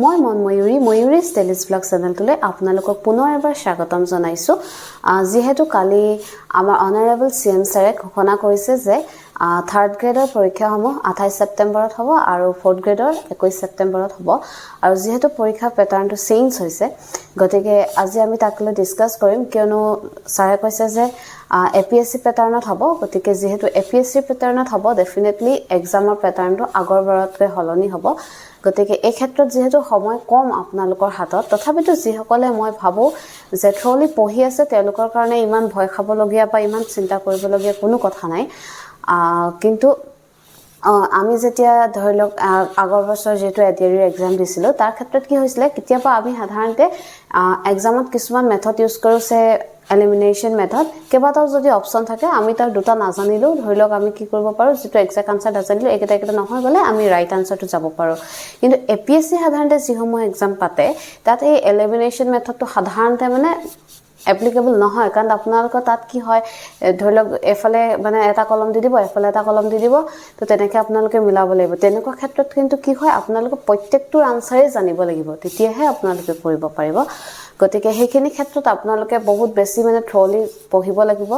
মই ময়ূৰী stylish blog চেনেলটোলৈ আপোনালোকক পুনৰ এবাৰ স্বাগতম জনাইছোঁ যেহেতু কালি আমাৰ অনাৰেবল CM ছাৰে ঘোষণা কৰিছে যে থাৰ্ড গ্ৰেডৰ পৰীক্ষাসমূহ 28 ছেপ্টেম্বৰত হ'ব আৰু ফৰ্থ গ্ৰেডৰ 21 ছেপ্টেম্বৰত হ'ব আৰু যেহেতু পৰীক্ষা প্যাটাৰ্নটো চেঞ্জ হৈছে গতিকে আজি আমি তাক লৈ ডিসকাস কৰিম কিয়নো ছাৰে কৈছে যে APSC প্যাটাৰ্নত হ'ব গতিকে যেহেতু APSC প্যাটাৰ্নত হ'ব ডেফিনেটলি এক্সামৰ প্যাটাৰ্নটো আগৰ বাৰতকৈ হলনি হ'ব গতিকে এই ক্ষেত্ৰত যেহেতু সময় কম আপোনালোকৰ হাতত তথাপিতো যিসকলে মই ভাবো যে থ্ৰলি পঢ়ি আছে তেওঁলোকৰ কাৰণে ইমান ভয় খাবলগীয়া বা ইমান চিন্তা কৰিবলগীয়া কোনো কথা নাই কিন্তু আমি যেতিয়া ধৰি লওক আগৰ বছৰ যেটো এডিআৰই এক্সাম দিছিলো তাৰ ক্ষেত্ৰত কি হৈছিল কেতিয়াবা আমি সাধাৰণতে এক্সামত কিছুমান মেথড ইউজ কৰোছে এলিমিনেশন মেথড কেবাটাও যদি অপচন থাকে আমি তাৰ দুটা নাজানিলো ধৰি লওক আমি কি কৰিব পাৰো যেটো এক্সাক্ট আনসাৰ নাজানিলো একেটা নহয় গলে আমি ৰাইট আনসাৰটো যাব পাৰো কিন্তু এপিএসসি সাধাৰণতে যিসমূহ এক্সাম পাতে তাত এই এলিমিনেশন মেথডটো সাধাৰণতে মানে এপ্লিকেবল নহয় কাৰণ আপোনালোকৰ তাত কি হয় ধৰি লওক এফালে মানে এটা কলম দি দিব এফালে এটা কলম দি দিব তো তেনেকৈ আপোনালোকে মিলাব লাগিব তেনেকুৱা ক্ষেত্ৰত কিন্তু কি হয় আপোনালোকে প্ৰত্যেকটো আনসাৰে জানিব লাগিব তেতিয়াহে আপোনালোকে কৰিব পাৰিব গতিকে হেখিনি ক্ষেত্ৰত আপোনালোকে বহুত বেছি মানে থ্ৰলি পঢ়িব লাগিব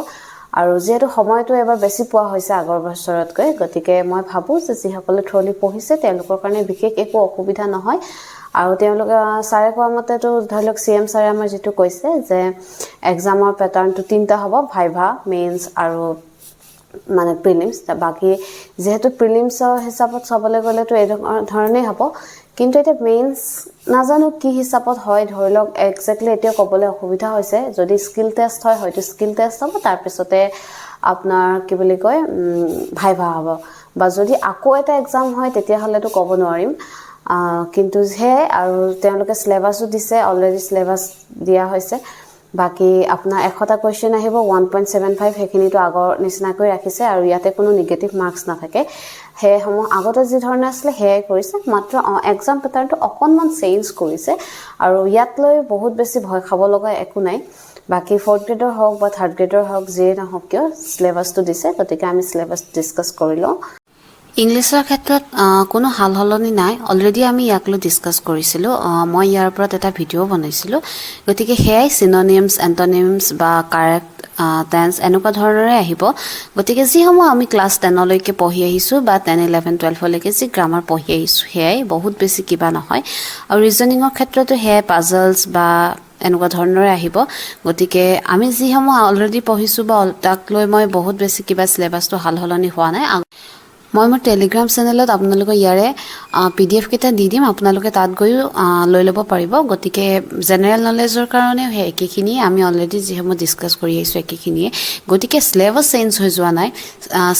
আৰু যেহেতু সময়টো এবাৰ বেছি পোৱা হৈছে আগৰ বছৰতকৈ গতিকে মই ভাবো যে যিসকলে থ্ৰলি পঢ়িছে তেওঁলোকৰ কাৰণে বিশেষ একো অসুবিধা নহয় আৰু তেওঁলোকে সাৰে কোৱা মতেটো ধৰি লওক CM ছাৰে আমাৰ যেটো কৈছে যে এক্সামৰ প্যাটাৰ্নটো তিনটা হ'ব ভাইভা মেইনছ আৰু মানে প্ৰিলিমছ বাকি যেহেতু প্ৰিলিমছৰ হিচাপত চাবলৈ গলেটো এই ধৰণেই হ'ব কিন্তু এটা মেইনছ নাজানো কি হিচাপত হয় ধৰি লওক এক্স্যাক্টলি এতিয়া ক'বলৈ অসুবিধা হৈছে যদি স্কিল টেষ্ট হয় হয়তো স্কিল টেষ্ট হ'ব তাৰ পিছতে আপোনাৰ কি বুলি কয় ভাইভা হ'ব বা যদি আকৌ এটা এক্সাম হয় তেতিয়া হলেতো ক'ব নোৱাৰিম কিন্তু যে আৰু তেওঁলোকে সিলেবাসও দিছে অলৰেডি সিলেবাস দিয়া হৈছে বাকি আপোনাৰ 100টা কোৱেশ্চন আহিব 1.75 হেখিনিটো আগৰ নিচিনাকৈ ৰাখিছে আৰু ইয়াতে কোনো নেগেটিভ মাৰ্কস নাথাকে হে সমূহ আগতে যি ধৰণে আছিল হেই কৰিছে মাত্ৰ এক্সাম প্যাটাৰ্নটো অকনমান চেঞ্জ কৰিছে আৰু ইয়াত লৈ বহুত বেছি ভয় খাব লগা একো নাই বাকি ফৰ্থ গ্ৰেডৰ হওক বা থাৰ্ড গ্ৰেডৰ হওক যে নহওক কিয় সিলেবাসটো দিছে গতিকে আমি সিলেবাস ডিসকাস কৰিলো ইংলিছৰ ক্ষেত্ৰত কোনো হাল হলনি নাই অলৰেডি আমি ইয়াকলৈ ডিসকাস কৰিছিলো মই ইয়াৰ ওপৰত এটা ভিডিও বনাইছিলো গতিকে হেই সিনোনিমছ এন্টোনিমছ বা কাৰেক্ট টেন্স এনেকুৱা ধৰণৰে আহিব গতিকে যিসমূহ আমি ক্লাস 10 লৈকে পঢ়ি আহিছো বা 10 11 12 লৈকে যি গ্ৰামাৰ পঢ়ি আহিছো হেই বহুত বেছি কিবা নহয় আৰু ৰিজনিংৰ ক্ষেত্ৰতো হেই পাজলছ বা এনেকুৱা ধৰণৰে আহিব গতিকে আমি যিসমূহ অলৰেডি পঢ়িছো বা তাক লৈ মই বহুত বেছি কিবা সিলেবাসটো হাল হলনি হোৱা নাই মই মোৰ টেলিগ্ৰাম চেনেলত আপোনালোকক ইয়াৰে PDF কেটা দি দিম আপোনালোকে তাত গৈ লৈ ল'ব পাৰিব গতিকে জেনাৰেল নলেজৰ কাৰণে হেকিখিনি আমি অলৰেডি যিসমূহ ডিসকাস কৰি আহিছো হেকিখিনিয়ে গতিকে সিলেবাস চেঞ্জ হৈ যোৱা নাই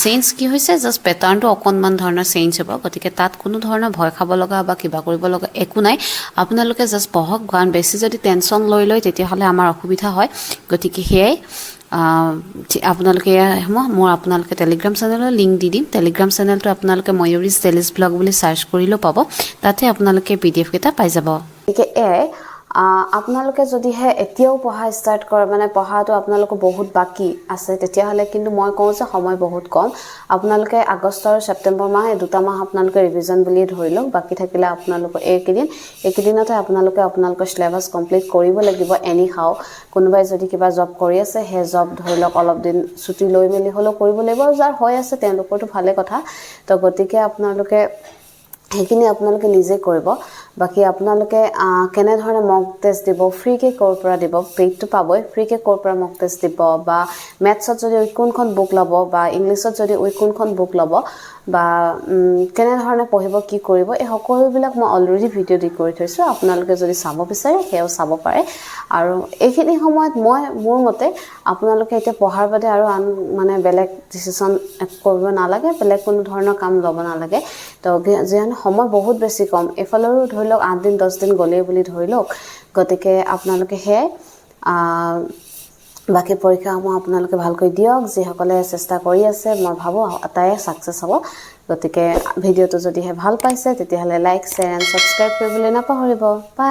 চেঞ্জ কি হৈছে জাস্ট প্যাটাৰ্নটো অকনমান ধৰণৰ চেঞ্জ হ'ব গতিকে তাত কোনো ধৰণৰ ভয় খাব লগা বা কিবা কৰিব লগা একো নাই আপোনালোকে জাস্ট পঢ়ক কাৰণ বেছি যদি টেনচন লৈ তেতিয়া হলে আমাৰ অসুবিধা হয় গতিকে হেই আপোনালোকে মোৰ আপোনালোকে টেলিগ্ৰাম চেনেলৰ লিংক দি দিম টেলিগ্ৰাম চেনেলটো আপোনালোকে ময়ূৰী ষ্টাইলিছ ব্লগ বুলি সাৰ্চ কৰিলেও পাব তাতে আপোনালোকে PDF কেটা পাই যাব গতিকে আপোনালোকে যদি হে এতিয়াও পঢ়া ষ্টাৰ্ট কৰে মানে পঢ়াটো আপোনালোক বহুত বাকি আছে তেতিয়া হলে কিন্তু মই কওঁ যে সময় বহুত কম আপোনালোকে আগষ্ট আৰু সেপ্টেম্বৰ মাহ এই দুটা মাহ আপোনালোকে ৰিভিজন বুলি ধৰি লওক বাকি থাকিলে আপোনালোক এইকেদিনতে আপোনালোকৰ সিলেবাস কমপ্লিট কৰিব লাগিব এনি হাও কোনোবাই যদি কিবা জব কৰি আছে হে জব ধৰি লওক অলপ দিন ছুটি লৈ মেলি হলো কৰিব লাগিব যাৰ হৈ আছে তেওঁলোকৰটো ভালে কথা তো গতিকে আপোনালোকে হেকিনি আপোনালোকে নিজে কৰিব বাকি আপোনালোকে কেনে ধৰণে মক টেষ্ট দিব ফ্ৰী কে কোৰ পৰা দিব পেইডটো পাবই ফ্ৰী কে কোৰ পৰা মক টেষ্ট দিব বা ম্যাথছত যদি কোনখন বুক লব বা ইংলিছত যদি কোনখন বুক লব বা কেনে ধৰণে পঢ়িব কি কৰিব এই সকলোবিলাক মই অলৰেডি ভিডিও দি কৰি থৈছো আপোনালোকে যদি চাব বিচাৰে হেও চাব পাৰে আৰু এইখিনি সময়ত মই মোৰ মতে আপোনালোকে এটা পঢ়াৰ বাদে আৰু মানে বেলেগ ডিসিশন কৰিব নালাগে বেলেগ কোনো ধৰণৰ কাম লব নালাগে তো যেন সময় বহুত বেছি কম এফালৰো ধৰি লওক 8 দিন 10 দিন গলে বুলি ধৰি লওক গতিকে আপোনালোকে হে বাকি পৰীক্ষাসমূহ আপোনালোকে ভালকৈ দিয়ক যিসকলে চেষ্টা কৰি আছে মই ভাবো আটায়ে সাকসেস হ'ব গতিকে ভিডিওটো যদি হে ভাল পাইছে তেতিয়া হলে লাইক শেয়াৰ এণ্ড সাবস্ক্ৰাইব কৰিবলৈ নাপাহৰিব